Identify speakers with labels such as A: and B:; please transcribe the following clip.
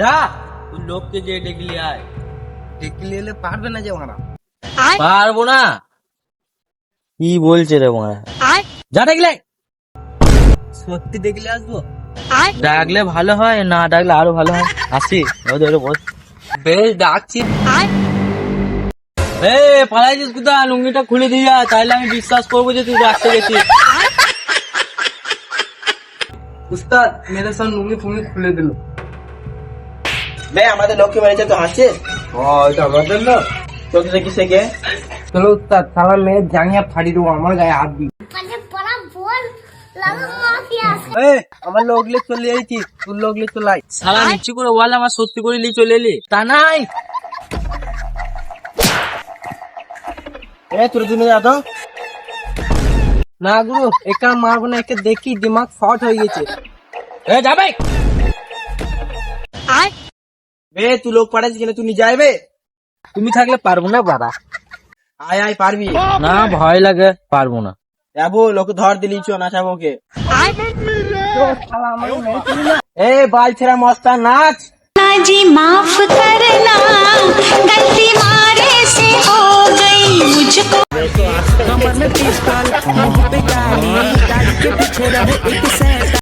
A: যা তুই লোককে যে ডেকে নিয়ে আয়।
B: ডেকে নিয়ে এলে পারবে না যে মারা।
A: পারবো না। কি বলছে রে মারা? যা ডেকলে।
B: সত্যি ডেকে নিয়ে আসবো?
A: ডাকলে ভালো হয়, না ডাকলে আরো ভালো হয়। আসি ওদের বস।
B: বেশ ডাকছি।
A: এ পালাইছিস কোথায়? লুঙ্গিটা খুলে দিয়া, তাইলে আমি বিশ্বাস করবো যে তুই ডাকতে গেছিস।
B: উস্তাদ মেরে সব লুঙ্গি ফুঙ্গি খুলে দিল। বে আমাদের লোককে মেরেছে তো হাসছে।
A: এটা আমাদের না, তোকে দেখি সে কে?
B: চলো উস্তাদ, সালা মেয়ে জাঙ্গিয়া ফাড়ি দেবো, আমার গায়ে হাত দিই। আমার লোকলে চলে যাইছি, তোর লোকলে চলাই।
A: সালা নিচু করে বল, আমার সত্যি করে নিয়ে চলে এলি। তা নাই
B: তোর জন্য যা তো। না গুরু, একা মারবো না, একে দেখি দিমাগ শর্ট হয়ে গেছে।
A: যাবে।
B: বে তুই লোক পাঠাচ্ছিস কেন? তুই নিজে আইবে?
A: তুমি থাকলে পারবো না বাবা।
B: আয় আয় পারবি
A: না, ভয় লাগে, পারবো না।
B: যাবো, লোক ধর দিলিছ নাচাবোকে। এ বাল ছেড়া মস্তা নাচ।
C: जी माफ करना, गलती मारे से हो गई मुझको। कमर में पिस्टल, मुंह पे गाड़ी, गाड़ी के पीछे रहे एक